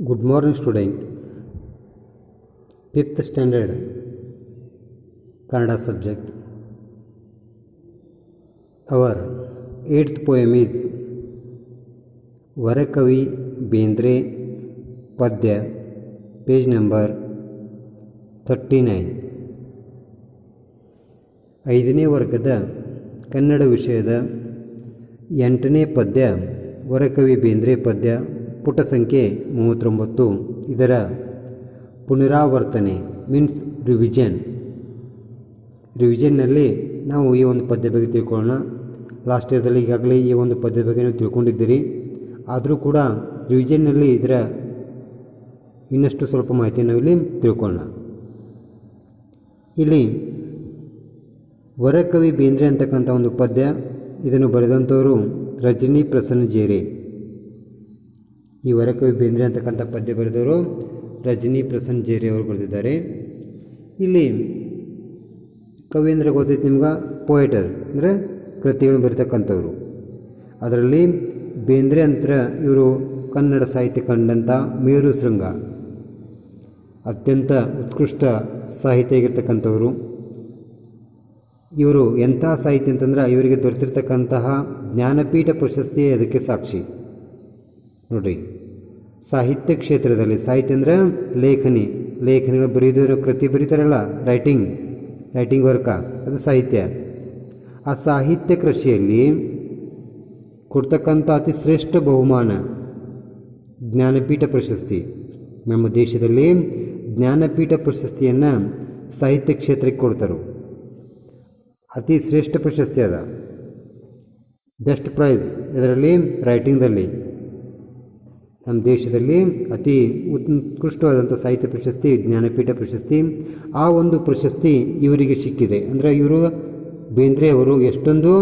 Good morning, student. 5th standard Kannada subject. Our 8th poem is Varakavi Bendre Padya, page number 39. 5ನೇ ವರ್ಗದ ಕನ್ನಡ ವಿಷಯದ 8ನೇ ಪದ್ಯ ವರಕವಿ ಬೇಂದ್ರೆ ಪದ್ಯ, ಪುಟ ಸಂಖ್ಯೆ 39. ಇದರ ಪುನರಾವರ್ತನೆ ಮೀನ್ಸ್ ರಿವಿಷನ್ನಲ್ಲಿ ನಾವು ಈ ಒಂದು ಪದ್ಯ ಬಗ್ಗೆ ತಿಳ್ಕೊಳ್ಳೋಣ. ಲಾಸ್ಟ್ ಇಯರ್ದಲ್ಲಿ ಈಗಾಗಲೇ ಈ ಒಂದು ಪದ್ಯ ಬಗ್ಗೆ ನೀವು ತಿಳ್ಕೊಂಡಿದ್ದೀರಿ. ಆದರೂ ಕೂಡ ರಿವಿಷನ್ನಲ್ಲಿ ಇದರ ಇನ್ನಷ್ಟು ಸ್ವಲ್ಪ ಮಾಹಿತಿಯನ್ನು ಇಲ್ಲಿ ತಿಳ್ಕೊಳ್ಳೋಣ. ಇಲ್ಲಿ ವರಕವಿ ಬೇಂದ್ರೆ ಅಂತಕ್ಕಂಥ ಒಂದು ಪದ್ಯ, ಇದನ್ನು ಬರೆದಂಥವರು ರಜನಿ ಪ್ರಸನ್ನ ಜೇರೆ. ಈ ವರಕವಿ ಬೇಂದ್ರೆ ಅಂತಕ್ಕಂಥ ಪದ್ಯ ಬರೆದವರು ರಜನಿ ಪ್ರಸನ್ನ ಜೇರೆ ಅವರು ಬರೆದಿದ್ದಾರೆ. ಇಲ್ಲಿ ಕವಿ ಅಂದರೆ ಗೊತ್ತೈತೆ ನಿಮ್ಗೆ, ಪೋಯೆಟರ್ ಅಂದರೆ ಕೃತಿಗಳನ್ನು ಬರೀತಕ್ಕಂಥವ್ರು. ಅದರಲ್ಲಿ ಬೇಂದ್ರೆ ಅಂತ ಇವರು ಕನ್ನಡ ಸಾಹಿತ್ಯ ಕಂಡಂಥ ಮೇರು ಶೃಂಗ, ಅತ್ಯಂತ ಉತ್ಕೃಷ್ಟ ಸಾಹಿತ್ಯ ಆಗಿರ್ತಕ್ಕಂಥವರು. ಇವರು ಎಂಥ ಸಾಹಿತ್ಯ ಅಂತಂದ್ರೆ ಇವರಿಗೆ ದೊರೆತಿರ್ತಕ್ಕಂತಹ ಜ್ಞಾನಪೀಠ ಪ್ರಶಸ್ತಿ ಅದಕ್ಕೆ ಸಾಕ್ಷಿ. ನೋಡಿರಿ, ಸಾಹಿತ್ಯ ಕ್ಷೇತ್ರದಲ್ಲಿ, ಸಾಹಿತ್ಯ ಅಂದರೆ ಲೇಖನಿಗಳು ಬರೆಯೋದು, ಕೃತಿ ಬರೀತಾರಲ್ಲ, ರೈಟಿಂಗ್ ವರ್ಕ, ಅದು ಸಾಹಿತ್ಯ. ಆ ಸಾಹಿತ್ಯ ಕೃಷಿಯಲ್ಲಿ ಕೊಡ್ತಕ್ಕಂಥ ಅತಿ ಶ್ರೇಷ್ಠ ಬಹುಮಾನ ಜ್ಞಾನಪೀಠ ಪ್ರಶಸ್ತಿ. ನಮ್ಮ ದೇಶದಲ್ಲಿ ಜ್ಞಾನಪೀಠ ಪ್ರಶಸ್ತಿಯನ್ನು ಸಾಹಿತ್ಯ ಕ್ಷೇತ್ರಕ್ಕೆ ಕೊಡ್ತಾರೆ. ಅತಿ ಶ್ರೇಷ್ಠ ಪ್ರಶಸ್ತಿ ಅದ, ಬೆಸ್ಟ್ ಪ್ರೈಸ್ ಇದರಲ್ಲಿ ರೈಟಿಂಗ್ದಲ್ಲಿ. ನಮ್ಮ ದೇಶದಲ್ಲಿ ಅತಿ ಉತ್ಕೃಷ್ಟವಾದಂಥ ಸಾಹಿತ್ಯ ಪ್ರಶಸ್ತಿ ಜ್ಞಾನಪೀಠ ಪ್ರಶಸ್ತಿ. ಆ ಒಂದು ಪ್ರಶಸ್ತಿ ಇವರಿಗೆ ಸಿಕ್ಕಿದೆ ಅಂದರೆ ಇವರು ಬೇಂದ್ರೆ ಅವರು ಎಷ್ಟೊಂದು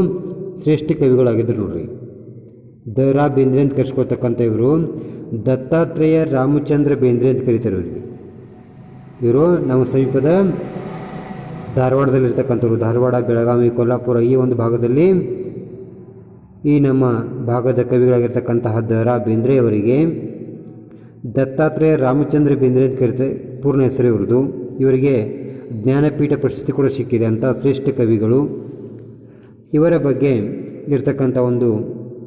ಶ್ರೇಷ್ಠ ಕವಿಗಳಾಗಿದ್ದರು ನೋಡ್ರಿ. ದ.ರಾ. ಬೇಂದ್ರೆ ಅಂತ ಕರೆಸ್ಕೊಳ್ತಕ್ಕಂಥ ಇವರು ದತ್ತಾತ್ರೇಯ ರಾಮಚಂದ್ರ ಬೇಂದ್ರೆ ಅಂತ ಕರೀತಾರೆ ಇವರಿಗೆ. ಇವರು ನಮ್ಮ ಸಮೀಪದ ಧಾರವಾಡದಲ್ಲಿರ್ತಕ್ಕಂಥವ್ರು. ಧಾರವಾಡ, ಬೆಳಗಾವಿ, ಕೊಲ್ಲಾಪುರ ಈ ಒಂದು ಭಾಗದಲ್ಲಿ ಈ ನಮ್ಮ ಭಾಗದ ಕವಿಗಳಾಗಿರ್ತಕ್ಕಂತಹ ದ.ರಾ. ಬೇಂದ್ರೆ ಅವರಿಗೆ ದತ್ತಾತ್ರೇಯ ರಾಮಚಂದ್ರ ಬೇಂದ್ರೆ ಅಂತ ಕರೀತಾರೆ, ಪೂರ್ಣ ಹೆಸರು ಇವ್ರದ್ದು. ಇವರಿಗೆ ಜ್ಞಾನಪೀಠ ಪ್ರಶಸ್ತಿ ಕೂಡ ಸಿಕ್ಕಿದೆ ಅಂತ ಶ್ರೇಷ್ಠ ಕವಿಗಳು. ಇವರ ಬಗ್ಗೆ ಇರ್ತಕ್ಕಂಥ ಒಂದು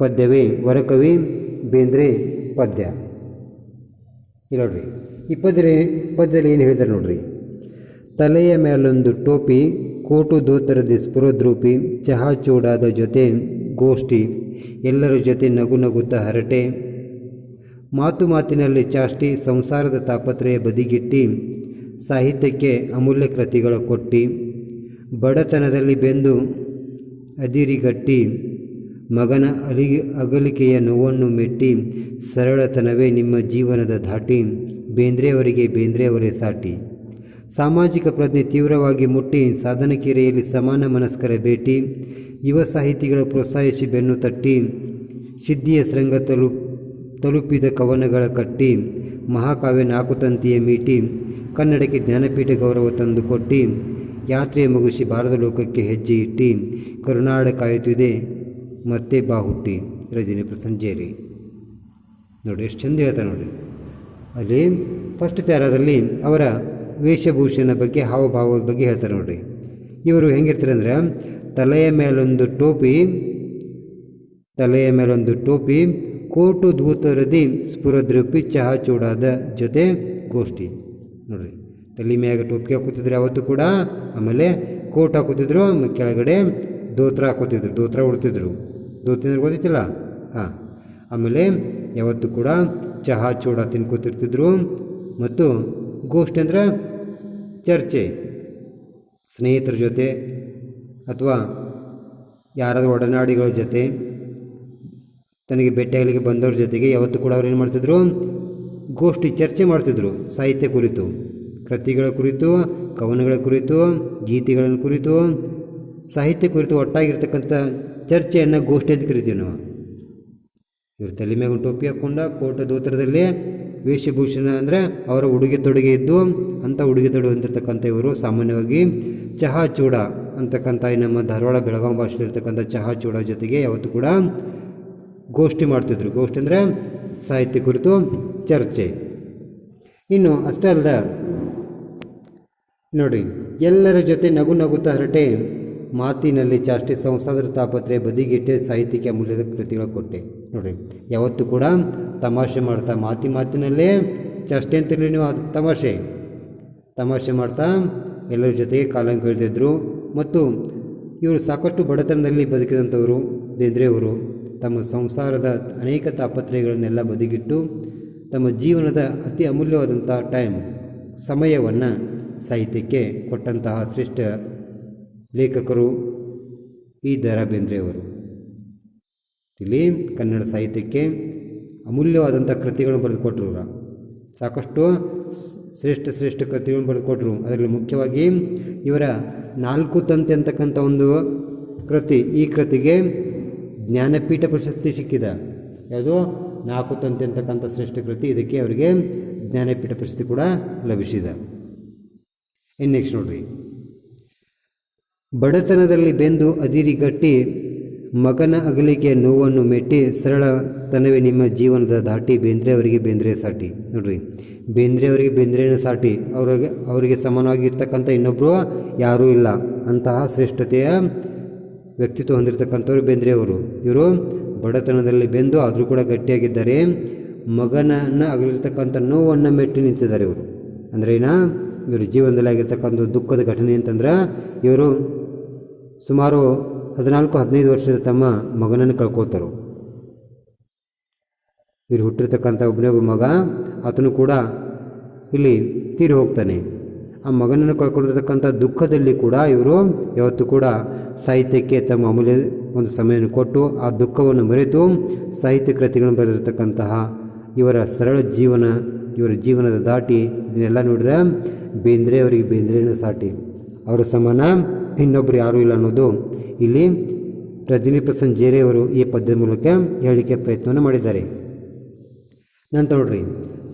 ಪದ್ಯವೇ ವರಕವಿ ಬೇಂದ್ರೆ ಪದ್ಯ. ಇಲ್ಲಿ ನೋಡ್ರಿ, ಈ ಪದ್ಯದಲ್ಲಿ ಏನು ಹೇಳಿದ್ದಾರೆ ನೋಡ್ರಿ. ತಲೆಯ ಮೇಲೊಂದು ಟೋಪಿ, ಕೋಟು ದೋತರದ ಸ್ಫುರದ್ರೂಪಿ, ಚಹಾ ಚೂಡಾದ ಜೊತೆ ಗೋಷ್ಠಿ, ಎಲ್ಲರ ಜೊತೆ ನಗು ನಗುತ್ತಾ ಹರಟೆ, ಮಾತಿನಲ್ಲಿ ಚಾಷ್ಟಿ, ಸಂಸಾರದ ತಾಪತ್ರಯ ಬದಿಗಿಟ್ಟಿ, ಸಾಹಿತ್ಯಕ್ಕೆ ಅಮೂಲ್ಯ ಕೃತಿಗಳ ಕೊಟ್ಟಿ, ಬಡತನದಲ್ಲಿ ಬೆಂದು ಅದಿರಿಗಟ್ಟಿ, ಮಗನ ಅಗಲಿಕೆಯ ನೋವನ್ನು ಮೆಟ್ಟಿ, ಸರಳತನವೇ ನಿಮ್ಮ ಜೀವನದ ಧಾಟಿ, ಬೇಂದ್ರೆಯವರಿಗೆ ಬೇಂದ್ರೆಯವರೇ ಸಾಟಿ, ಸಾಮಾಜಿಕ ಪ್ರಜ್ಞೆ ತೀವ್ರವಾಗಿ ಮುಟ್ಟಿ, ಸಾಧನಕೆರೆಯಲ್ಲಿ ಸಮಾನ ಮನಸ್ಕರ ಭೇಟಿ, ಯುವ ಸಾಹಿತಿಗಳ ಪ್ರೋತ್ಸಾಹಿಸಿ ಬೆನ್ನು ತಟ್ಟಿ, ಸಿದ್ಧಿಯ ಶೃಂಗ ತಲುಪಿದ ಕವನಗಳ ಕಟ್ಟಿ, ಮಹಾಕಾವ್ಯ ನಾಕುತಂತಿಯ ಮೀಟಿ, ಕನ್ನಡಕ್ಕೆ ಜ್ಞಾನಪೀಠ ಗೌರವ ತಂದು ಕೊಟ್ಟಿ, ಯಾತ್ರೆಯ ಮುಗಿಸಿ ಭಾರತ ಲೋಕಕ್ಕೆ ಹೆಜ್ಜೆ ಇಟ್ಟಿ, ಕರುನಾಡ ಕಾಯುತ್ತಿದೆ ಮತ್ತೆ ಬಾಹುಟ್ಟಿ. ರಜನಿ ಪ್ರಸನ್ನ ಜೇರೆ. ನೋಡಿ ಎಷ್ಟು ಚಂದ ಹೇಳ್ತಾರೆ ನೋಡಿರಿ. ಅಲ್ಲಿ ಫಸ್ಟ್ ಪ್ಯಾರಾದಲ್ಲಿ ಅವರ ವೇಷಭೂಷಣ ಬಗ್ಗೆ, ಹಾವಭಾವದ ಬಗ್ಗೆ ಹೇಳ್ತಾರೆ ನೋಡ್ರಿ. ಇವರು ಹೆಂಗಿರ್ತಾರೆ ಅಂದರೆ, ತಲೆಯ ಮೇಲೊಂದು ಟೋಪಿ, ಕೋಟು ಧೂತರದಿ ಸ್ಫುರದ್ರೂಪಿ, ಚಹಾ ಚೂಡಾದ ಜೊತೆ ಗೋಷ್ಠಿ. ನೋಡ್ರಿ, ತಲೆ ಮ್ಯಾಗ ಟೋಪಿ ಹಾಕೋತಿದ್ರು ಯಾವತ್ತೂ ಕೂಡ, ಆಮೇಲೆ ಕೋಟ್ ಹಾಕೋತಿದ್ರು, ಕೆಳಗಡೆ ದೋತ್ರ ಹಾಕೋತಿದ್ರು, ದೋತ್ರ ಉಡ್ತಿದ್ರು. ದೋತ್ರ ಗೊತ್ತಿಲ್ಲ, ಆಮೇಲೆ ಯಾವತ್ತೂ ಕೂಡ ಚಹಾ ಚೂಡ ತಿನ್ಕೋತಿರ್ತಿದ್ರು. ಮತ್ತು ಗೋಷ್ಠಿ ಅಂದ್ರೆ ಚರ್ಚೆ, ಸ್ನೇಹಿತರ ಜೊತೆ ಅಥವಾ ಯಾರಾದರೂ ಒಡನಾಡಿಗಳ ಜೊತೆ, ತನಗೆ ಭೇಟಿಯಾಗಲಿಕ್ಕೆ ಬಂದವ್ರ ಜೊತೆಗೆ ಯಾವತ್ತೂ ಕೂಡ ಅವ್ರು ಏನು ಮಾಡ್ತಿದ್ರು, ಗೋಷ್ಠಿ ಚರ್ಚೆ ಮಾಡ್ತಿದ್ರು. ಸಾಹಿತ್ಯ ಕುರಿತು, ಕೃತಿಗಳ ಕುರಿತು, ಕವನಗಳ ಕುರಿತು, ಗೀತೆಗಳನ್ನು ಕುರಿತು, ಸಾಹಿತ್ಯ ಕುರಿತು ಒಟ್ಟಾಗಿರ್ತಕ್ಕಂಥ ಚರ್ಚೆಯನ್ನು ಗೋಷ್ಠಿ ಅಂತ ಕರಿತೀವಿ ನಾವು. ಇವರು ತಲೆ ಮ್ಯಾಗ ಟೋಪಿ ಹಾಕ್ಕೊಂಡ, ಕೋಟ ದೋತ್ರದಲ್ಲಿ ವೇಷಭೂಷಣ ಅಂದರೆ ಅವರ ಉಡುಗೆ ತೊಡುಗೆ ಇದ್ದು, ಅಂಥ ಉಡುಗೆ ತೊಡುಗೆ ಅಂತಿರ್ತಕ್ಕಂಥ ಇವರು ಸಾಮಾನ್ಯವಾಗಿ ಚಹಾ ಚೂಡ ಅಂತಕ್ಕಂಥ ನಮ್ಮ ಧಾರವಾಡ ಬೆಳಗಾವಿ ಭಾಷೆಯಲ್ಲಿರ್ತಕ್ಕಂಥ ಚಹಾ ಚೂಡ ಜೊತೆಗೆ ಯಾವತ್ತೂ ಕೂಡ ಗೋಷ್ಠಿ ಮಾಡ್ತಿದ್ರು. ಗೋಷ್ಠಿ ಅಂದರೆ ಸಾಹಿತ್ಯ ಕುರಿತು ಚರ್ಚೆ. ಇನ್ನು ಅಷ್ಟೇ ಅಲ್ಲದ ನೋಡಿ, ಎಲ್ಲರ ಜೊತೆ ನಗು ನಗುತ್ತಾ ಹರಟೆ, ಮಾತಿನಲ್ಲಿ ಚಾಷ್ಟೆ, ಸಂಸಾರದ ತಾಪತ್ರೆ ಬದಿಗಿಟ್ಟೆ, ಸಾಹಿತ್ಯಕ್ಕೆ ಅಮೂಲ್ಯದ ಕೃತಿಗಳ ಕೊಟ್ಟೆ. ನೋಡಿರಿ, ಯಾವತ್ತೂ ಕೂಡ ತಮಾಷೆ ಮಾಡ್ತಾ, ಮಾತಿನಲ್ಲೇ ಚಾಷ್ಟೆ ಅಂತಿರಲಿ ನೀವು, ಅದು ತಮಾಷೆ ಮಾಡ್ತಾ ಎಲ್ಲರ ಜೊತೆಗೆ ಕಾಲ ಕಳೆದಿದ್ದರು. ಮತ್ತು ಇವರು ಸಾಕಷ್ಟು ಬಡತನದಲ್ಲಿ ಬದುಕಿದಂಥವರು ಬೇಂದ್ರೆಯವರು. ತಮ್ಮ ಸಂಸಾರದ ಅನೇಕ ತಾಪತ್ರಯಗಳನ್ನೆಲ್ಲ ಬದಿಗಿಟ್ಟು ತಮ್ಮ ಜೀವನದ ಅತಿ ಅಮೂಲ್ಯವಾದಂಥ ಸಮಯವನ್ನು ಸಾಹಿತ್ಯಕ್ಕೆ ಕೊಟ್ಟಂತಹ ಶ್ರೇಷ್ಠ ಲೇಖಕರು ಈ ದ ರಾ ಬೇಂದ್ರೆಯವರು. ಇಲ್ಲಿ ಕನ್ನಡ ಸಾಹಿತ್ಯಕ್ಕೆ ಅಮೂಲ್ಯವಾದಂಥ ಕೃತಿಗಳನ್ನು ಬರೆದುಕೊಟ್ರು. ಸಾಕಷ್ಟು ಶ್ರೇಷ್ಠ ಕೃತಿಗಳನ್ನು ಬರೆದುಕೊಟ್ರು. ಅದರಲ್ಲಿ ಮುಖ್ಯವಾಗಿ ಇವರ 4 ತಂತಿ ಅಂತಕ್ಕಂಥ ಒಂದು ಕೃತಿ, ಈ ಕೃತಿಗೆ ಜ್ಞಾನಪೀಠ ಪ್ರಶಸ್ತಿ ಸಿಕ್ಕಿದೆ. ಯಾವುದು 4 ತಂತಿ ಅಂತಕ್ಕಂಥ ಶ್ರೇಷ್ಠ ಕೃತಿ, ಇದಕ್ಕೆ ಅವರಿಗೆ ಜ್ಞಾನಪೀಠ ಪ್ರಶಸ್ತಿ ಕೂಡ ಲಭಿಸಿದೆ. ಇನ್ನು ನೆಕ್ಸ್ಟ್ ನೋಡ್ರಿ, ಬಡತನದಲ್ಲಿ ಬೆಂದು ಅದಿರಿಗಟ್ಟಿ, ಮಗನ ಅಗಲಿಕೆಯ ನೋವನ್ನು ಮೆಟ್ಟಿ, ಸರಳತನವೇ ನಿಮ್ಮ ಜೀವನದ ದಾಟಿ, ಬೇಂದ್ರೆಯವರಿಗೆ ಬೇಂದ್ರೆ ಸಾಟಿ. ನೋಡ್ರಿ, ಬೇಂದ್ರೆಯವರಿಗೆ ಬೇಂದ್ರೆನ ಸಾಟಿ, ಅವರಿಗೆ ಸಮಾನವಾಗಿರ್ತಕ್ಕಂಥ ಇನ್ನೊಬ್ಬರು ಯಾರೂ ಇಲ್ಲ. ಅಂತಹ ಶ್ರೇಷ್ಠತೆಯ ವ್ಯಕ್ತಿತ್ವ ಹೊಂದಿರತಕ್ಕಂಥವ್ರು ಬೇಂದ್ರೆಯವರು. ಇವರು ಬಡತನದಲ್ಲಿ ಬೆಂದು ಆದರೂ ಕೂಡ ಗಟ್ಟಿಯಾಗಿದ್ದಾರೆ. ಮಗನನ್ನು ಅಗಲಿರ್ತಕ್ಕಂಥ ನೋವನ್ನು ಮೆಟ್ಟಿ ನಿಂತಿದ್ದಾರೆ ಇವರು. ಅಂದರೆ ಇವರು ಜೀವನದಲ್ಲಿ ಆಗಿರ್ತಕ್ಕಂಥ ದುಃಖದ ಘಟನೆ ಅಂತಂದ್ರೆ, ಇವರು ಸುಮಾರು 14-15 ವರ್ಷದ ತಮ್ಮ ಮಗನನ್ನು ಕಳ್ಕೊಳ್ತಾರೆ. ಇವರು ಹುಟ್ಟಿರ್ತಕ್ಕಂಥ ಒಬ್ಬ ಮಗ, ಆತನು ಕೂಡ ಇಲ್ಲಿ ತೀರಿ ಹೋಗ್ತಾನೆ. ಆ ಮಗನನ್ನು ಕಳ್ಕೊಂಡಿರ್ತಕ್ಕಂಥ ದುಃಖದಲ್ಲಿ ಕೂಡ ಇವರು ಯಾವತ್ತೂ ಕೂಡ ಸಾಹಿತ್ಯಕ್ಕೆ ತಮ್ಮ ಅಮೂಲ್ಯ ಒಂದು ಸಮಯವನ್ನು ಕೊಟ್ಟು ಆ ದುಃಖವನ್ನು ಮರೆತು ಸಾಹಿತ್ಯ ಕೃತಿಗಳನ್ನು ಬರೆದಿರ್ತಕ್ಕಂತಹ ಇವರ ಸರಳ ಜೀವನ, ಇವರ ಜೀವನದ ದಾಟಿ, ಇದನ್ನೆಲ್ಲ ನೋಡಿದ್ರೆ ಬೇಂದ್ರೆಯವರಿಗೆ ಬೇಂದ್ರೆನ ಸಾಟಿ, ಅವರ ಸಮಾನ ಇನ್ನೊಬ್ಬರು ಯಾರೂ ಇಲ್ಲ ಅನ್ನೋದು ಇಲ್ಲಿ ರಜನಿ ಪ್ರಸನ್ನ ಜೇರೆಯವರು ಈ ಪದ್ಯದ ಮೂಲಕ ಹೇಳಿಕೆ ಪ್ರಯತ್ನವನ್ನು ಮಾಡಿದ್ದಾರೆ. ನಂತರ ನೋಡ್ರಿ,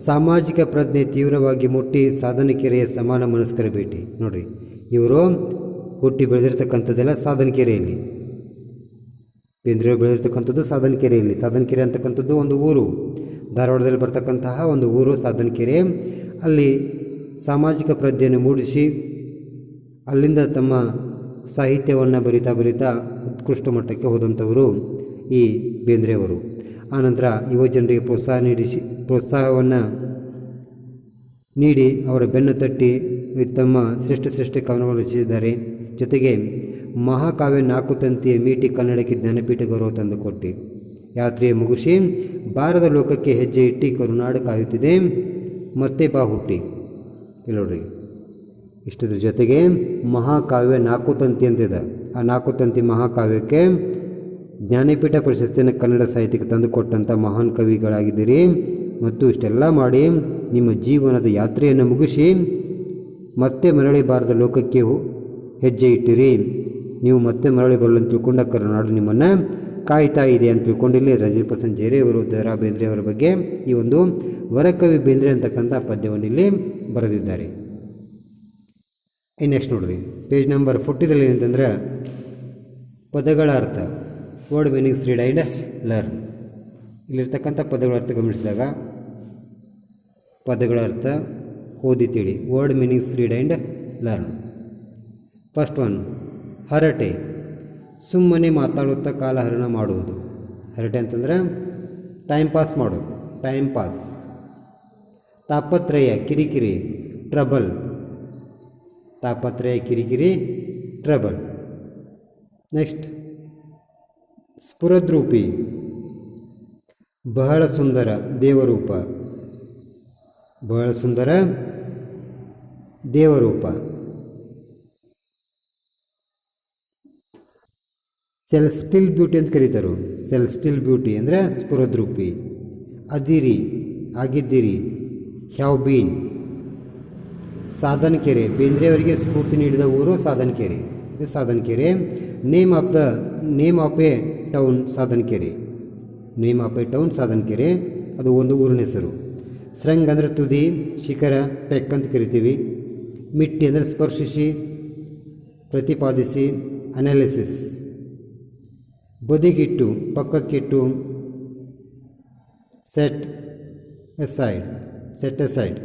ಸಾಮಾಜಿಕ ಪ್ರಜ್ಞೆ ತೀವ್ರವಾಗಿ ಮುಟ್ಟಿ, ಸಾಧನಕೆರೆಯ ಸಮಾನ ಮನಸ್ಕರ ಭೇಟಿ. ನೋಡ್ರಿ, ಇವರು ಹುಟ್ಟಿ ಬೆಳೆದಿರ್ತಕ್ಕಂಥದ್ದೆಲ್ಲ ಸಾಧನಕೆರೆಯಲ್ಲಿ. ಬೇಂದ್ರೆಯವರು ಬೆಳೆದಿರ್ತಕ್ಕಂಥದ್ದು ಸಾಧನಕೆರೆಯಲ್ಲಿ. ಸಾಧನಕೆರೆ ಅಂತಕ್ಕಂಥದ್ದು ಒಂದು ಊರು, ಧಾರವಾಡದಲ್ಲಿ ಬರ್ತಕ್ಕಂತಹ ಒಂದು ಊರು ಸಾಧನಕೆರೆ. ಅಲ್ಲಿ ಸಾಮಾಜಿಕ ಪ್ರಜ್ಞೆಯನ್ನು ಮೂಡಿಸಿ ಅಲ್ಲಿಂದ ತಮ್ಮ ಸಾಹಿತ್ಯವನ್ನು ಬರಿತಾ ಉತ್ಕೃಷ್ಟ ಮಟ್ಟಕ್ಕೆ ಹೋದಂಥವರು ಈ ಬೇಂದ್ರೆಯವರು. ಆನಂತರ ಯುವ ಜನರಿಗೆ ಪ್ರೋತ್ಸಾಹವನ್ನು ನೀಡಿ ಅವರ ಬೆನ್ನು ತಟ್ಟಿ ತಮ್ಮ ಶ್ರೇಷ್ಠ ಕವನವನ್ನು ರಚಿಸಿದ್ದಾರೆ. ಜೊತೆಗೆ ಮಹಾಕಾವ್ಯ 4 ತಂತಿಯ ಮೀಟಿ ಕನ್ನಡಕ್ಕೆ ಜ್ಞಾನಪೀಠ ಗೌರವ ತಂದುಕೊಟ್ಟು, ಯಾತ್ರೆಯ ಮುಗಿಸಿ ಬಾರದ ಲೋಕಕ್ಕೆ ಹೆಜ್ಜೆ ಇಟ್ಟು, ಕರುನಾಡು ಕಾಯುತ್ತಿದೆ ಮತ್ತೆ ಬಾ ಹುಟ್ಟಿ. ಇಲ್ಲಿ ನೋಡ್ರಿ, ಇಷ್ಟದ್ರ ಜೊತೆಗೆ ಮಹಾಕಾವ್ಯ 4 ತಂತಿ ಅಂತಿದೆ. ಆ 4 ತಂತಿ ಮಹಾಕಾವ್ಯಕ್ಕೆ ಜ್ಞಾನಪೀಠ ಪ್ರಶಸ್ತಿಯನ್ನು ಕನ್ನಡ ಸಾಹಿತ್ಯಕ್ಕೆ ತಂದುಕೊಟ್ಟಂಥ ಮಹಾನ್ ಕವಿಗಳಾಗಿದ್ದೀರಿ. ಮತ್ತು ಇಷ್ಟೆಲ್ಲ ಮಾಡಿ ನಿಮ್ಮ ಜೀವನದ ಯಾತ್ರೆಯನ್ನು ಮುಗಿಸಿ ಮತ್ತೆ ಮರಳಿ ಬಾರದ ಲೋಕಕ್ಕೆ ಹೆಜ್ಜೆ ಇಟ್ಟಿರಿ. ನೀವು ಮತ್ತೆ ಮರಳಿ ಬರಲು ತಿಳ್ಕೊಂಡ ಕರುನಾಡು ನಿಮ್ಮನ್ನು ಕಾಯ್ತಾ ಇದೆ ಅಂತ ತಿಳ್ಕೊಂಡಿಲ್ಲಿ ರಜನಿ ಪ್ರಸನ್ನ ಜೇರೆಯವರು ದ ರಾ ಬೇಂದ್ರೆಯವರ ಬಗ್ಗೆ ಈ ಒಂದು ವರಕವಿ ಬೇಂದ್ರೆ ಅಂತಕ್ಕಂಥ ಪದ್ಯವನ್ನು ಇಲ್ಲಿ ಬರೆದಿದ್ದಾರೆ. ನೆಕ್ಸ್ಟ್ ನೋಡ್ರಿ, ಪೇಜ್ ನಂಬರ್ 40ದಲ್ಲಿ ಏನಂತಂದ್ರೆ ಪದಗಳ ಅರ್ಥ, word meanings read and learn. ಇಲ್ಲಿರ್ತಕ್ಕಂಥ ಪದಗಳ ಅರ್ಥ ಗಮನಿಸಿದಾಗ ಪದಗಳ ಅರ್ಥ ಓದಿ ತಿಳಿ. Word meanings read and learn. First one, ಹರಟೆ, ಸುಮ್ಮನೆ ಮಾತಾಡುತ್ತಾ ಕಾಲ ಹರಣ ಮಾಡುವುದು. ಹರಟೆ ಅಂತಂದ್ರೆ ಟೈಮ್ ಪಾಸ್ ಮಾಡೋದು, ಟೈಮ್ ಪಾಸ್. ತಾಪತ್ರಯ, ಕಿರಿಕಿರಿ, ಟ್ರಬಲ್. ತಾಪತ್ರಯ, ಕಿರಿಕಿರಿ, ಟ್ರಬಲ್. ನೆಕ್ಸ್ಟ್ ಸ್ಫುರದ್ರೂಪಿ, ಬಹಳ ಸುಂದರ, ದೇವರೂಪ. ಬಹಳ ಸುಂದರ, ದೇವರೂಪ. ಸೆಲ್ಸ್ಟಿಲ್ ಬ್ಯೂಟಿ ಅಂತ ಕರೀತಾರೆ. ಸೆಲ್ಸ್ಟಿಲ್ ಬ್ಯೂಟಿ ಅಂದರೆ ಸ್ಫುರದ್ರೂಪಿ. ಅದಿರಿ, ಆಗಿದ್ದಿರಿ, ಹ್ಯಾವ್ ಬೀನ್. ಸಾಧನಕೆರೆ, ಬೇಂದ್ರೆಯವರಿಗೆ ಸ್ಫೂರ್ತಿ ನೀಡಿದ ಊರು ಸಾಧನಕೆರೆ. ಇದು Sadhanakere. Name of A town Sadhanakere. Name of A town Sadhanakere, ಅದು ಒಂದು ಊರಿನ ಹೆಸರು. ಸ್ರಂಗ್ ಅಂದರೆ ತುದಿ, ಶಿಖರ, ಪೆಕ್ ಅಂತ ಕರಿತೀವಿ. ಮಿಟ್ಟಿ ಅಂದರೆ ಸ್ಪರ್ಶಿಸಿ, ಪ್ರತಿಪಾದಿಸಿ, ಅನಾಲಿಸಿಸ್. ಬದಿಗಿಟ್ಟು, ಪಕ್ಕಕ್ಕಿಟ್ಟು, ಸೆಟ್ ಅಸೈಡ್.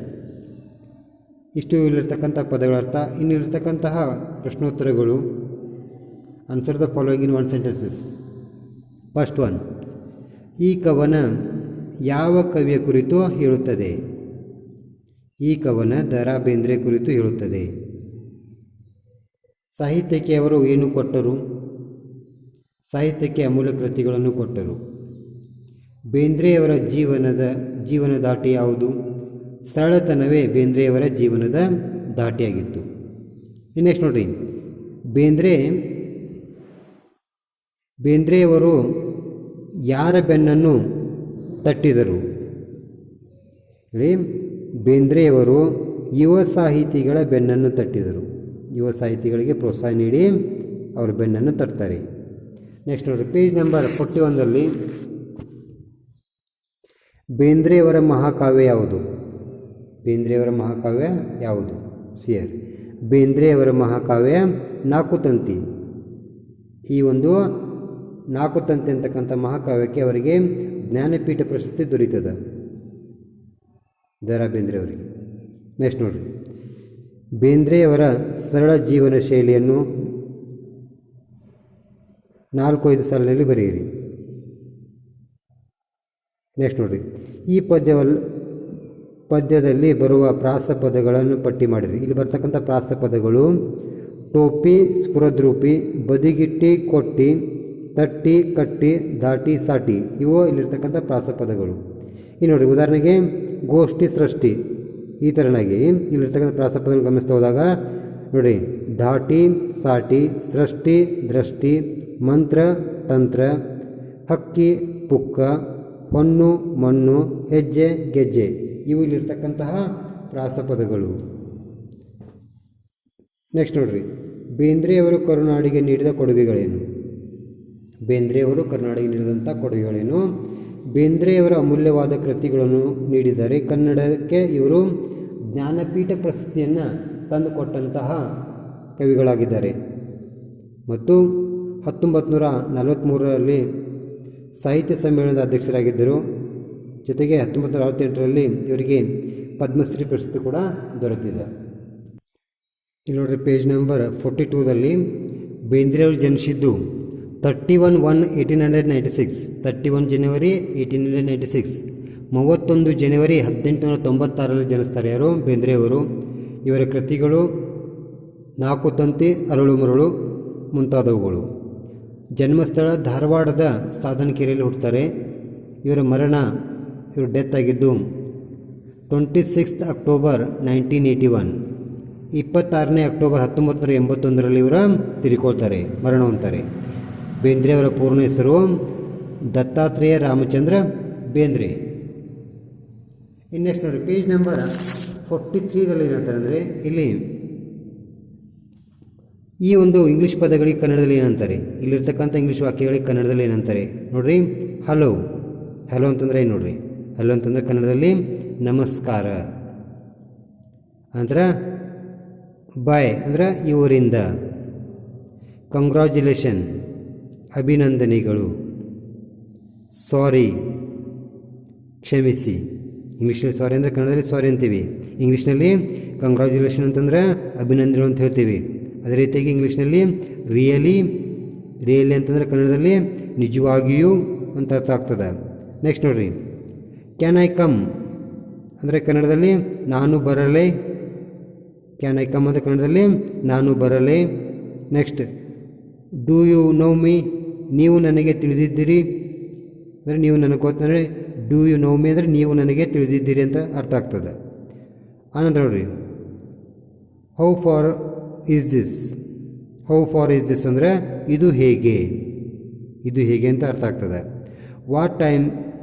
ಇಷ್ಟು ಇಲ್ಲಿರ್ತಕ್ಕಂಥ ಪದಗಳ ಅರ್ಥ. ಇನ್ನಿರ್ತಕ್ಕಂತಹ ಪ್ರಶ್ನೋತ್ತರಗಳು. Answer the following in 1 sentences. First one, ಈ ಕವನ ಯಾವ ಕವಿಯ ಕುರಿತು ಹೇಳುತ್ತದೆ? ಈ ಕವನ ದ.ರಾ. ಬೇಂದ್ರೆ ಕುರಿತು ಹೇಳುತ್ತದೆ. ಸಾಹಿತ್ಯಕ್ಕೆ ಅವರು ಏನು ಕೊಟ್ಟರು? ಸಾಹಿತ್ಯಕ್ಕೆ ಅಮೂಲ್ಯ ಕೃತಿಗಳನ್ನು ಕೊಟ್ಟರು. ಬೇಂದ್ರೆಯವರ ಜೀವನ ದಾಟಿ ಯಾವುದು? ಸರಳತನವೇ ಬೇಂದ್ರೆಯವರ ಜೀವನದ ದಾಟಿಯಾಗಿತ್ತು. ನೆಕ್ಸ್ಟ್ ನೋಡ್ರಿ, ಬೇಂದ್ರೆಯವರು ಯಾರ ಬೆನ್ನನ್ನು ತಟ್ಟಿದರು? ಹೇಳಿ, ಬೇಂದ್ರೆಯವರು ಯುವ ಸಾಹಿತಿಗಳ ಬೆನ್ನನ್ನು ತಟ್ಟಿದರು. ಯುವ ಸಾಹಿತಿಗಳಿಗೆ ಪ್ರೋತ್ಸಾಹ ನೀಡಿ ಅವರ ಬೆನ್ನನ್ನು ತಟ್ತಾರೆ. ನೆಕ್ಸ್ಟ್ ನೋಡಿರಿ, ಪೇಜ್ ನಂಬರ್ 41ರಲ್ಲಿ ಬೇಂದ್ರೆಯವರ ಮಹಾಕಾವ್ಯ ಯಾವುದು? ಬೇಂದ್ರೆಯವರ ಮಹಾಕಾವ್ಯ ಯಾವುದು? ಸಿಯರ್, ಬೇಂದ್ರೆಯವರ ಮಹಾಕಾವ್ಯ ನಾಕುತಂತಿ. ಈ ಒಂದು ನಾಕುತಂತಿ ಅಂತಕ್ಕಂಥ ಮಹಾಕಾವ್ಯಕ್ಕೆ ಅವರಿಗೆ ಜ್ಞಾನಪೀಠ ಪ್ರಶಸ್ತಿ ದೊರೀತದ, ದ.ರಾ. ಬೇಂದ್ರೆಯವರಿಗೆ. ನೆಕ್ಸ್ಟ್ ನೋಡಿರಿ, ಬೇಂದ್ರೆಯವರ ಸರಳ ಜೀವನ ಶೈಲಿಯನ್ನು 4-5 ಸಾಲಿನಲ್ಲಿ ಬರೆಯಿರಿ. ನೆಕ್ಸ್ಟ್ ನೋಡಿರಿ, ಈ ಪದ್ಯದಲ್ಲಿ ಬರುವ ಪ್ರಾಸಪದಗಳನ್ನು ಪಟ್ಟಿ ಮಾಡಿರಿ. ಇಲ್ಲಿ ಬರ್ತಕ್ಕಂಥ ಪ್ರಾಸಪದಗಳು ಟೋಪಿ, ಸ್ಫುರದ್ರೂಪಿ, ಬದಿಗಿಟ್ಟಿ, ಕೊಟ್ಟಿ, ತಟ್ಟಿ, ಕಟ್ಟಿ, ದಾಟಿ, ಸಾಟಿ, ಇವು ಇಲ್ಲಿರ್ತಕ್ಕಂಥ ಪ್ರಾಸಪದಗಳು. ಈ ನೋಡಿ, ಉದಾಹರಣೆಗೆ ಗೋಷ್ಠಿ, ಸೃಷ್ಟಿ, ಈ ಥರನಾಗಿ ಇಲ್ಲಿರ್ತಕ್ಕಂಥ ಪ್ರಾಸಪದಗಳನ್ನು ಗಮನಿಸ್ತಾ ಹೋದಾಗ ನೋಡಿ, ಧಾಟಿ, ಸಾಟಿ, ಸೃಷ್ಟಿ, ದೃಷ್ಟಿ, ಮಂತ್ರ, ತಂತ್ರ, ಹಕ್ಕಿ, ಪುಕ್ಕ, ಹೊನ್ನು, ಮಣ್ಣು, ಹೆಜ್ಜೆ, ಗೆಜ್ಜೆ, ಇವು ಇಲ್ಲಿರ್ತಕ್ಕಂತಹ ಪ್ರಾಸಪದಗಳು. ನೆಕ್ಸ್ಟ್ ನೋಡ್ರಿ, ಬೇಂದ್ರೆಯವರು ಕರುನಾಡಿಗೆ ನೀಡಿದ ಕೊಡುಗೆಗಳೇನು? ಬೇಂದ್ರೆಯವರು ಕರುನಾಡಿಗೆ ನೀಡಿದಂಥ ಕೊಡುಗೆಗಳೇನು? ಬೇಂದ್ರೆಯವರ ಅಮೂಲ್ಯವಾದ ಕೃತಿಗಳನ್ನು ನೀಡಿದ್ದಾರೆ. ಕನ್ನಡಕ್ಕೆ ಇವರು ಜ್ಞಾನಪೀಠ ಪ್ರಶಸ್ತಿಯನ್ನು ತಂದುಕೊಟ್ಟಂತಹ ಕವಿಗಳಾಗಿದ್ದಾರೆ. ಮತ್ತು 1943ರಲ್ಲಿ ಸಾಹಿತ್ಯ ಸಮ್ಮೇಳನದ ಅಧ್ಯಕ್ಷರಾಗಿದ್ದರು. ಜೊತೆಗೆ 1968ರಲ್ಲಿ ಇವರಿಗೆ ಪದ್ಮಶ್ರೀ ಪ್ರಶಸ್ತಿ ಕೂಡ ದೊರೆತಿದೆ. ಇಲ್ಲಿ ನೋಡ್ರಿ, ಪೇಜ್ ನಂಬರ್ 42ದಲ್ಲಿ ಬೇಂದ್ರೆಯವರು ಜನಿಸಿದ್ದು 31/1/1896, 31 ಜನವರಿ 1896, 31 ಜನವರಿ 1896ರಲ್ಲಿ ಜನಿಸ್ತಾರೆ. ಯಾರು? ಬೇಂದ್ರೆಯವರು. ಇವರ ಕೃತಿಗಳು ನಾಕುತಂತಿ, ಅರಳು ಮರಳು ಮುಂತಾದವುಗಳು. ಜನ್ಮಸ್ಥಳ ಧಾರವಾಡದ ಸಾಧನಕೆರೆಯಲ್ಲಿ ಹುಟ್ಟುತ್ತಾರೆ. ಇವರು ಡೆತ್ ಆಗಿದ್ದು 26 ಅಕ್ಟೋಬರ್ 1981, 26ನೇ ಅಕ್ಟೋಬರ್ 1981ರಲ್ಲಿ ಇವರು ತೀರಿಕೊಳ್ತಾರೆ, ಮರಣ ಹೊಂದ್ತಾರೆ. ಬೇಂದ್ರೆಯವರ ಪೂರ್ಣ ಹೆಸರು ದತ್ತಾತ್ರೇಯ ರಾಮಚಂದ್ರ ಬೇಂದ್ರೆ. ನೆಕ್ಸ್ಟ್ ನೋಡಿ, ಪೇಜ್ ನಂಬರ್ 43ದಲ್ಲಿ ಏನಂತಾರೆ ಅಂದರೆ, ಇಲ್ಲಿ ಈ ಒಂದು ಇಂಗ್ಲೀಷ್ ಪದಗಳಿಗೆ ಕನ್ನಡದಲ್ಲಿ ಏನಂತಾರೆ? ಇಲ್ಲಿರ್ತಕ್ಕಂಥ ಇಂಗ್ಲೀಷ್ ವಾಕ್ಯಗಳಿಗೆ ಕನ್ನಡದಲ್ಲಿ ಏನಂತಾರೆ ನೋಡ್ರಿ. ಹಲೋ ಅಂತಂದರೆ ಏನು ನೋಡ್ರಿ? ಹಲೋ ಅಂತಂದರೆ ಕನ್ನಡದಲ್ಲಿ ನಮಸ್ಕಾರ. ಅಂದ್ರೆ ಬಾಯ್ ಅಂದ್ರೆ ಇವರಿಂದ. ಕಂಗ್ರ್ಯಾಚುಲೇಷನ್ ಅಭಿನಂದನೆಗಳು. ಸಾರಿ ಕ್ಷಮಿಸಿ. ಇಂಗ್ಲೀಷ್ನಲ್ಲಿ ಸಾರಿ ಅಂದರೆ ಕನ್ನಡದಲ್ಲಿ ಸಾರಿ ಅಂತೀವಿ. ಇಂಗ್ಲೀಷ್ನಲ್ಲಿ ಕಂಗ್ರ್ಯಾಚುಲೇಷನ್ ಅಂತಂದ್ರೆ ಅಭಿನಂದನೆಗಳು ಅಂತ ಹೇಳ್ತೀವಿ. ಅದೇ ರೀತಿಯಾಗಿ ಇಂಗ್ಲೀಷ್ನಲ್ಲಿ ರಿಯಲಿ ಅಂತಂದರೆ ಕನ್ನಡದಲ್ಲಿ ನಿಜವಾಗಿಯೂ ಅಂತ ಅರ್ಥ ಆಗ್ತದೆ. ನೆಕ್ಸ್ಟ್ ನೋಡಿರಿ, ಕ್ಯಾನ್ ಐ ಕಮ್ ಅಂದರೆ ಕನ್ನಡದಲ್ಲಿ ನಾನು ಬರಲೇ. ಕ್ಯಾನ್ ಐ ಕಮ್ ಅಂದರೆ ಕನ್ನಡದಲ್ಲಿ ನಾನು ಬರಲೇ. Next, do you know me ನೀವು ನನಗೆ ತಿಳಿದಿದ್ದೀರಿ ಅಂದರೆ ನೀವು ನನಗೆ ಗೊತ್ತಂದರೆ ಡೂ ಯು ನೋ ಮೀ ಅಂದರೆ ನೀವು ನನಗೆ ತಿಳಿದಿದ್ದೀರಿ ಅಂತ ಅರ್ಥ ಆಗ್ತದೆ. ಆನಂತರ ನೋಡಿರಿ, ಹೌ ಫಾರ್ ಈಸ್ ದಿಸ್ ಅಂದರೆ ಇದು ಹೇಗೆ ಅಂತ ಅರ್ಥ ಆಗ್ತದೆ. ವಾಟ್ ಟೈಮ್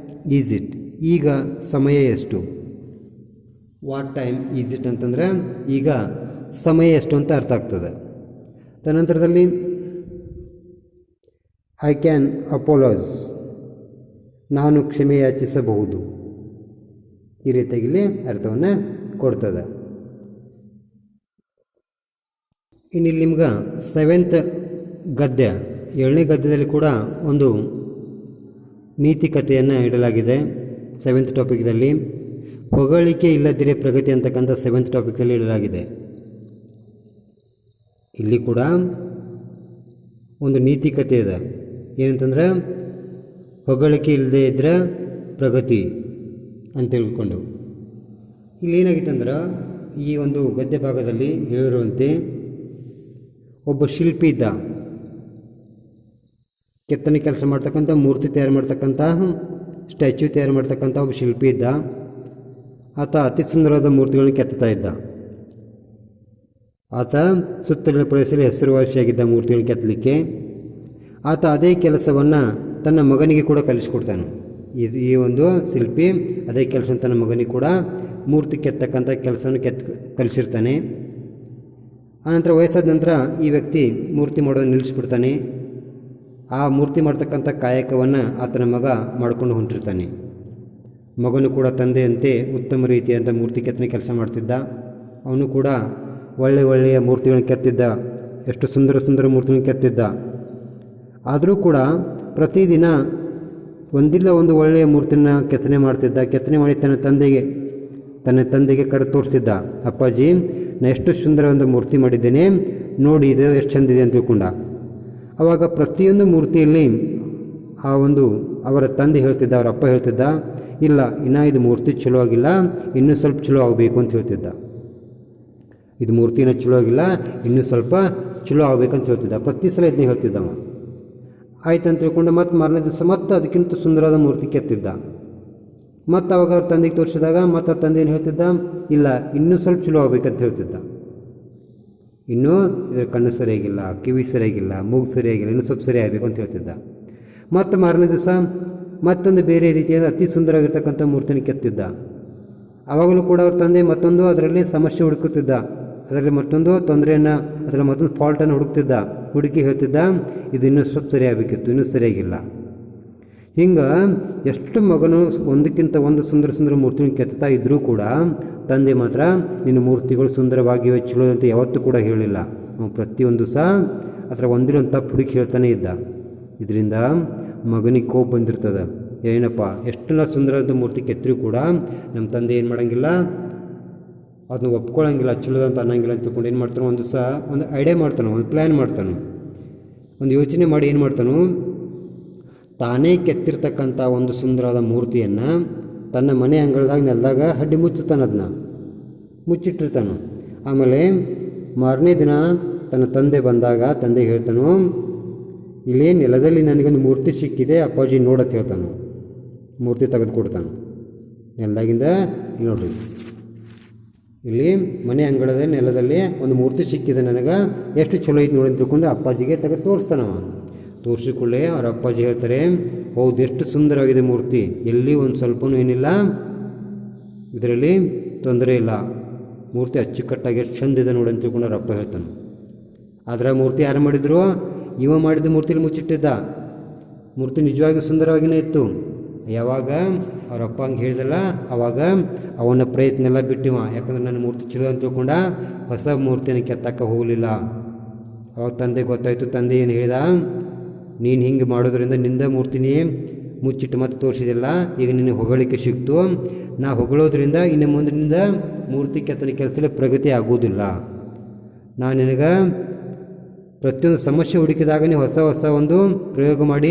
ಈಸ್ ಇಟ್ ಈಗ ಸಮಯ ಎಷ್ಟು. ವಾಟ್ ಟೈಮ್ ಈಸ್ ಇಟ್ ಅಂತಂದರೆ ಈಗ ಸಮಯ ಎಷ್ಟು ಅಂತ ಅರ್ಥ ಆಗ್ತದೆ. ತದನಂತರದಲ್ಲಿ ಐ ಕ್ಯಾನ್ ಅಪೋಲೈಸ್ ನಾನು ಕ್ಷಮೆ ಯಾಚಿಸಬಹುದು. ಈ ರೀತಿಯಾಗಿ ಇಲ್ಲಿ ಅರ್ಥವನ್ನು ಕೊಡ್ತದೆ. ಇನ್ನು ನಿಮ್ಗೆ 7th ಗದ್ಯ 7ನೇ ಗದ್ಯದಲ್ಲಿ ಕೂಡ ಒಂದು ನೀತಿ ಕಥೆಯನ್ನು ಇಡಲಾಗಿದೆ. 7th ಟಾಪಿಕ್ದಲ್ಲಿ ಹೊಗಳಿಕೆ ಇಲ್ಲದಿರೇ ಪ್ರಗತಿ ಅಂತಕ್ಕಂಥ 7th ಟಾಪಿಕಲ್ಲಿ ಹೇಳಲಾಗಿದೆ. ಇಲ್ಲಿ ಕೂಡ ಒಂದು ನೀತಿಕತೆ ಇದೆ. ಏನಂತಂದ್ರೆ ಹೊಗಳಿಕೆ ಇಲ್ಲದೆ ಇದ್ದರೆ ಪ್ರಗತಿ ಅಂತ ತಿಳ್ಕೊಂಡು ಇಲ್ಲಿ ಏನಾಗಿತ್ತಂದ್ರೆ ಈ ಒಂದು ಗದ್ಯ ಭಾಗದಲ್ಲಿ ಹೇಳಿರುವಂತೆ ಒಬ್ಬ ಶಿಲ್ಪಿ ಇದ್ದ. ಕೆತ್ತನೆ ಕೆಲಸ ಮಾಡ್ತಕ್ಕಂಥ, ಮೂರ್ತಿ ತಯಾರು ಮಾಡ್ತಕ್ಕಂಥ, ಸ್ಟ್ಯಾಚ್ಯೂ ತಯಾರು ಮಾಡ್ತಕ್ಕಂಥ ಒಬ್ಬ ಶಿಲ್ಪಿ ಇದ್ದ. ಆತ ಅತಿ ಸುಂದರವಾದ ಮೂರ್ತಿಗಳನ್ನು ಕೆತ್ತುತ್ತಾ ಇದ್ದ. ಆತ ಸುತ್ತಲಿನ ಪ್ರದೇಶದಲ್ಲಿ ಹೆಸರುವಾಸಿಯಾಗಿದ್ದ ಮೂರ್ತಿಗಳನ್ನು ಕೆತ್ತಲಿಕ್ಕೆ. ಆತ ಅದೇ ಕೆಲಸವನ್ನು ತನ್ನ ಮಗನಿಗೆ ಕೂಡ ಕಲಿಸ್ಕೊಡ್ತಾನೆ. ಈ ಒಂದು ಶಿಲ್ಪಿ ಅದೇ ಕೆಲಸ ತನ್ನ ಮಗನಿಗೆ ಕೂಡ ಮೂರ್ತಿ ಕೆತ್ತಕ್ಕಂಥ ಕೆಲಸವನ್ನು ಕಲಿಸಿರ್ತಾನೆ. ಆನಂತರ ವಯಸ್ಸಾದ ನಂತರ ಈ ವ್ಯಕ್ತಿ ಮೂರ್ತಿ ಮಾಡೋದನ್ನು ನಿಲ್ಲಿಸ್ಬಿಡ್ತಾನೆ. ಆ ಮೂರ್ತಿ ಮಾಡ್ತಕ್ಕಂಥ ಕಾಯಕವನ್ನು ಆತನ ಮಗ ಮಾಡಿಕೊಂಡು ಹೊಂಟಿರ್ತಾನೆ. ಮಗನು ಕೂಡ ತಂದೆಯಂತೆ ಉತ್ತಮ ರೀತಿಯಂಥ ಮೂರ್ತಿ ಕೆತ್ತನೆ ಕೆಲಸ ಮಾಡ್ತಿದ್ದ. ಅವನು ಕೂಡ ಒಳ್ಳೆಯ ಮೂರ್ತಿಗಳನ್ನು ಕೆತ್ತಿದ್ದ. ಎಷ್ಟು ಸುಂದರ ಸುಂದರ ಮೂರ್ತಿಗಳನ್ನು ಕೆತ್ತಿದ್ದ. ಆದರೂ ಕೂಡ ಪ್ರತಿದಿನ ಒಂದಿಲ್ಲ ಒಂದು ಒಳ್ಳೆಯ ಮೂರ್ತಿನ ಕೆತ್ತನೆ ಮಾಡ್ತಿದ್ದ. ಕೆತ್ತನೆ ಮಾಡಿ ತನ್ನ ತಂದೆಗೆ ಕರೆ ತೋರಿಸ್ತಿದ್ದ. ಅಪ್ಪಾಜಿ, ನಾನು ಎಷ್ಟು ಸುಂದರ ಒಂದು ಮೂರ್ತಿ ಮಾಡಿದ್ದೇನೆ ನೋಡಿ, ಇದು ಎಷ್ಟು ಚೆಂದಿದೆ ಅಂತ ತಿಳ್ಕೊಂಡ. ಆವಾಗ ಪ್ರತಿಯೊಂದು ಮೂರ್ತಿಯಲ್ಲಿ ಅವರ ತಂದೆ ಹೇಳ್ತಿದ್ದ, ಅವರ ಅಪ್ಪ ಹೇಳ್ತಿದ್ದ, ಇಲ್ಲ ಇನ್ನೂ ಇದು ಮೂರ್ತಿ ಚಲೋ ಆಗಿಲ್ಲ, ಇನ್ನೂ ಸ್ವಲ್ಪ ಚಲೋ ಆಗಬೇಕು ಅಂತ ಹೇಳ್ತಿದ್ದ. ಇದು ಮೂರ್ತಿನ ಚಲೋ ಆಗಿಲ್ಲ, ಇನ್ನೂ ಸ್ವಲ್ಪ ಚಲೋ ಆಗಬೇಕಂತ ಹೇಳ್ತಿದ್ದ. ಪ್ರತಿ ಸಲ ಇದನ್ನೇ ಹೇಳ್ತಿದ್ದವ. ಆಯ್ತು ಅಂತ ತಿಳ್ಕೊಂಡು ಮತ್ತು ಮಾರನೇ ದಿವಸ ಮತ್ತೆ ಅದಕ್ಕಿಂತ ಸುಂದರವಾದ ಮೂರ್ತಿ ಕೆತ್ತಿದ್ದ. ಮತ್ತು ಅವಾಗ ಅವ್ರ ತಂದೆಗೆ ತೋರಿಸಿದಾಗ ಮತ್ತು ಆ ತಂದೆ ಏನು ಹೇಳ್ತಿದ್ದ, ಇಲ್ಲ ಇನ್ನೂ ಸ್ವಲ್ಪ ಚಲೋ ಆಗಬೇಕಂತ ಹೇಳ್ತಿದ್ದ. ಇನ್ನೂ ಇದರ ಕಣ್ಣು ಸರಿಯಾಗಿಲ್ಲ, ಕಿವಿ ಸರಿಯಾಗಿಲ್ಲ, ಮೂಗು ಸರಿಯಾಗಿಲ್ಲ, ಇನ್ನೂ ಸ್ವಲ್ಪ ಸರಿ ಆಗಬೇಕು ಅಂತ ಹೇಳ್ತಿದ್ದ. ಮತ್ತು ಮಾರನೇ ದಿವಸ ಮತ್ತೊಂದು ಬೇರೆ ರೀತಿಯಾದ ಅತಿ ಸುಂದರವಾಗಿರ್ತಕ್ಕಂಥ ಮೂರ್ತಿನ ಕೆತ್ತಿದ್ದ. ಆವಾಗಲೂ ಕೂಡ ಅವ್ರ ತಂದೆ ಮತ್ತೊಂದು ಅದರಲ್ಲಿ ಸಮಸ್ಯೆ ಹುಡುಕುತ್ತಿದ್ದ. ಅದರಲ್ಲಿ ಮತ್ತೊಂದು ತೊಂದರೆಯನ್ನು, ಅದರಲ್ಲಿ ಮತ್ತೊಂದು ಫಾಲ್ಟನ್ನು ಹುಡುಕಿ ಹೇಳ್ತಿದ್ದ, ಇದು ಇನ್ನೂ ಸ್ವಲ್ಪ ಸರಿ ಆಗಬೇಕಿತ್ತು, ಇನ್ನೂ ಸರಿಯಾಗಿಲ್ಲ. ಹಿಂಗೆ ಎಷ್ಟು ಮಗನು ಒಂದಕ್ಕಿಂತ ಒಂದು ಸುಂದರ ಮೂರ್ತಿನ ಕೆತ್ತಾ ಇದ್ದರೂ ಕೂಡ ತಂದೆ ಮಾತ್ರ ನಿನ್ನ ಮೂರ್ತಿಗಳು ಸುಂದರವಾಗಿವೆ, ಚಲೋ ಅಂತ ಯಾವತ್ತೂ ಕೂಡ ಹೇಳಿಲ್ಲ. ಅವನು ಪ್ರತಿಯೊಂದು ಸಹ ಅದರ ಒಂದಿಲ್ಲೊಂದು ತಪ್ಪು ಹುಡುಕಿ ಹೇಳ್ತಾನೆ ಇದ್ದ. ಇದರಿಂದ ಮಗನಿಗೆ ಕೋಪ ಬಂದಿರ್ತದೆ. ಏನಪ್ಪ, ಎಷ್ಟು ನಾ ಸುಂದರವಾದ ಮೂರ್ತಿ ಕೆತ್ತರೂ ಕೂಡ ನಮ್ಮ ತಂದೆ ಏನು ಮಾಡೋಂಗಿಲ್ಲ, ಅದನ್ನ ಒಪ್ಕೊಳ್ಳೋಂಗಿಲ್ಲ, ಚಲೋದ ಅಂತ ಅನ್ನೋಂಗಿಲ್ಲ ಅಂತ ತಿಳ್ಕೊಂಡು ಏನು ಮಾಡ್ತಾನೋ, ಒಂದು ಐಡಿಯಾ ಮಾಡ್ತಾನೋ, ಒಂದು ಪ್ಲ್ಯಾನ್ ಮಾಡ್ತಾನೋ, ಒಂದು ಯೋಚನೆ ಮಾಡಿ ಏನು ಮಾಡ್ತಾನೋ, ತಾನೇ ಕೆತ್ತಿರ್ತಕ್ಕಂಥ ಒಂದು ಸುಂದರವಾದ ಮೂರ್ತಿಯನ್ನು ತನ್ನ ಮನೆ ಅಂಗಳದಾಗ ನೆಲದಾಗ ಹಡ್ಡಿ ಮುಚ್ಚುತ್ತಾನೆ. ಅದನ್ನ ಮುಚ್ಚಿಟ್ಟಿರ್ತಾನು. ಆಮೇಲೆ ಮಾರನೇ ದಿನ ತನ್ನ ತಂದೆ ಬಂದಾಗ ತಂದೆಗೆ ಹೇಳ್ತಾನು, ಇಲ್ಲಿ ನೆಲದಲ್ಲಿ ನನಗೊಂದು ಮೂರ್ತಿ ಸಿಕ್ಕಿದೆ ಅಪ್ಪಾಜಿ ನೋಡತ್ತೆ ಹೇಳ್ತಾನು. ಮೂರ್ತಿ ತೆಗೆದುಕೊಡ್ತಾನು ನೆಲದಾಗಿಂದ. ನೋಡ್ರಿ, ಇಲ್ಲಿ ಮನೆ ಅಂಗಳದ ನೆಲದಲ್ಲಿ ಒಂದು ಮೂರ್ತಿ ಸಿಕ್ಕಿದೆ ನನಗೆ, ಎಷ್ಟು ಚಲೋ ಐತೆ ನೋಡಿ ಅಂತ ತಿಳ್ಕೊಂಡು ಅಪ್ಪಾಜಿಗೆ ತೆಗೆದು ತೋರಿಸ್ತಾನವ. ತೋರಿಸಿಕೊಳ್ಳೆ ಅವ್ರ ಅಪ್ಪಾಜಿ ಹೇಳ್ತಾರೆ, ಹೌದು ಎಷ್ಟು ಸುಂದರವಾಗಿದೆ ಮೂರ್ತಿ, ಎಲ್ಲಿ ಒಂದು ಸ್ವಲ್ಪನೂ ಏನಿಲ್ಲ, ಇದರಲ್ಲಿ ತೊಂದರೆ ಇಲ್ಲ, ಮೂರ್ತಿ ಅಚ್ಚುಕಟ್ಟಾಗಿ ಎಷ್ಟು ಚಂದಿದೆ ನೋಡಿ ಅಂತ ತಿಳ್ಕೊಂಡು ಅವ್ರ ಅಪ್ಪ ಹೇಳ್ತಾನೆ. ಆದರೆ ಮೂರ್ತಿ ಯಾರು ಮಾಡಿದ್ರು? ಇವ ಮಾಡಿದ ಮೂರ್ತಿಲಿ ಮುಚ್ಚಿಟ್ಟಿದ್ದ. ಮೂರ್ತಿ ನಿಜವಾಗಿ ಸುಂದರವಾಗಿಯೇ ಇತ್ತು. ಯಾವಾಗ ಅವ್ರ ಅಪ್ಪ ಹಂಗೆ ಹೇಳಿದಲ್ಲ, ಆವಾಗ ಅವನ ಪ್ರಯತ್ನ ಎಲ್ಲ ಬಿಟ್ಟಿವ. ಯಾಕಂದ್ರೆ ನನ್ನ ಮೂರ್ತಿ ಚಲೋ ಅಂತ ತಿಳ್ಕೊಂಡ ಹೊಸ ಮೂರ್ತಿನ ಕೆತ್ತಕ್ಕೆ ಹೋಗಲಿಲ್ಲ. ಅವಾಗ ತಂದೆ ಗೊತ್ತಾಯಿತು. ತಂದೆ ಏನು ಹೇಳಿದ, ನೀನು ಹಿಂಗೆ ಮಾಡೋದ್ರಿಂದ ನಿಂದ ಮೂರ್ತಿನೇ ಮುಚ್ಚಿಟ್ಟು ಮತ್ತೆ ತೋರಿಸಿದಿಲ್ಲ, ಈಗ ನಿನಗೆ ಹೊಗಳಿಕೆ ಸಿಕ್ತು. ನಾ ಹೊಗಳೋದ್ರಿಂದ ಇನ್ನು ಮುಂದಿನಿಂದ ಮೂರ್ತಿ ಕೆತ್ತನೆ ಕೆಲಸದಲ್ಲಿ ಪ್ರಗತಿ ಆಗೋದಿಲ್ಲ. ನಾನು ನಿನಗೆ ಪ್ರತಿಯೊಂದು ಸಮಸ್ಯೆ ಹುಡುಕಿದಾಗ ನೀವು ಹೊಸ ಒಂದು ಪ್ರಯೋಗ ಮಾಡಿ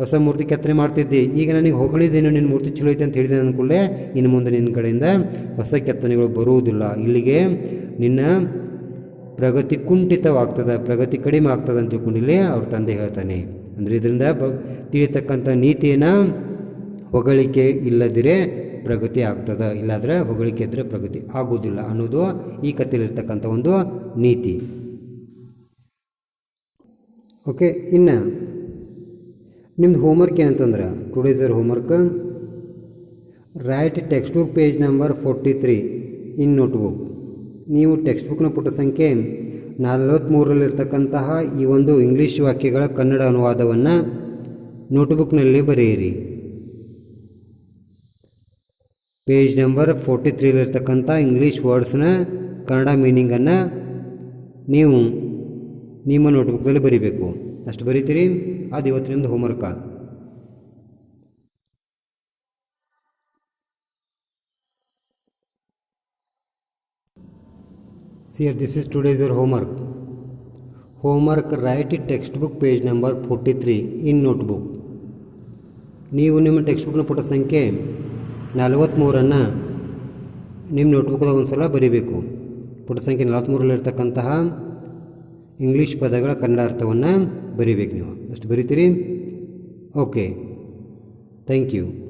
ಹೊಸ ಮೂರ್ತಿ ಕೆತ್ತನೆ ಮಾಡ್ತಿದ್ದೆ. ಈಗ ನನಗೆ ಹೊಗಳಿದ್ದೇನು, ನಿನ್ನ ಮೂರ್ತಿ ಚಲೋ ಐತೆ ಅಂತ ಹೇಳಿದೆ ಅಂದ್ಕೊಳ್ಳೆ, ಇನ್ನು ಮುಂದೆ ನಿನ್ನ ಕಡೆಯಿಂದ ಹೊಸ ಕೆತ್ತನೆಗಳು ಬರುವುದಿಲ್ಲ. ಇಲ್ಲಿಗೆ ನಿನ್ನ ಪ್ರಗತಿ ಕುಂಠಿತವಾಗ್ತದೆ, ಪ್ರಗತಿ ಕಡಿಮೆ ಆಗ್ತದೆ ಅಂತ ತಿಳ್ಕೊಂಡಿಲ್ಲಿ ಅವ್ರ ತಂದೆ ಹೇಳ್ತಾನೆ. ಅಂದರೆ ಇದರಿಂದ ತಿಳಿತಕ್ಕಂಥ ನೀತಿಯನ್ನು ಹೊಗಳಿಕೆ ಇಲ್ಲದಿರೇ ಪ್ರಗತಿ ಆಗ್ತದೆ, ಇಲ್ಲಾದರೆ ಹೊಗಳಿಕೆ ಇದ್ದರೆ ಪ್ರಗತಿ ಆಗೋದಿಲ್ಲ ಅನ್ನೋದು ಈ ಕಥೆಯಲ್ಲಿರ್ತಕ್ಕಂಥ ಒಂದು ನೀತಿ. ಓಕೆ, ಇನ್ನು ನಿಮ್ಮದು ಹೋಮ್ವರ್ಕ್ ಏನಂತಂದ್ರೆ, today's your homework, write text book page number 43 in notebook. ನೀವು ಟೆಕ್ಸ್ಟ್ ಬುಕ್ನ ಪುಟ ಸಂಖ್ಯೆ 43ರಲ್ಲಿರ್ತಕ್ಕಂತಹ ಈ ಒಂದು ಇಂಗ್ಲೀಷ್ ವಾಕ್ಯಗಳ ಕನ್ನಡ ಅನುವಾದವನ್ನು ನೋಟ್ಬುಕ್ನಲ್ಲಿ ಬರೆಯಿರಿ. ಪೇಜ್ ನಂಬರ್ 43ರಲ್ಲಿರ್ತಕ್ಕಂಥ ಇಂಗ್ಲೀಷ್ ವರ್ಡ್ಸ್ನ ಕನ್ನಡ ಮೀನಿಂಗನ್ನು ನೀವು ನಿಮ್ಮ ನೋಟ್ಬುಕ್ದಲ್ಲಿ ಬರೀಬೇಕು. ಅಷ್ಟು ಬರೀತೀರಿ, ಅದು ಇವತ್ತಿನಿಂದ homework. See, this is today's your homework. Homework, write textbook page number 43 in notebook. ನೀವು ನಿಮ್ಮ ಟೆಕ್ಸ್ಟ್ ಪುಟ ಸಂಖ್ಯೆ 43 ನಿಮ್ಮ ನೋಟ್ಬುಕ್ದಾಗ ಒಂದು ಸಲ ಬರೀಬೇಕು. ಪುಟ ಸಂಖ್ಯೆ 43ರಲ್ಲಿರ್ತಕ್ಕಂತಹ ಇಂಗ್ಲೀಷ್ ಪದಗಳ ಕನ್ನಡ ಅರ್ಥವನ್ನು ಬರೀಬೇಕು. ನೀವು ಅಷ್ಟು ಬರೀತೀರಿ. Okay, thank you.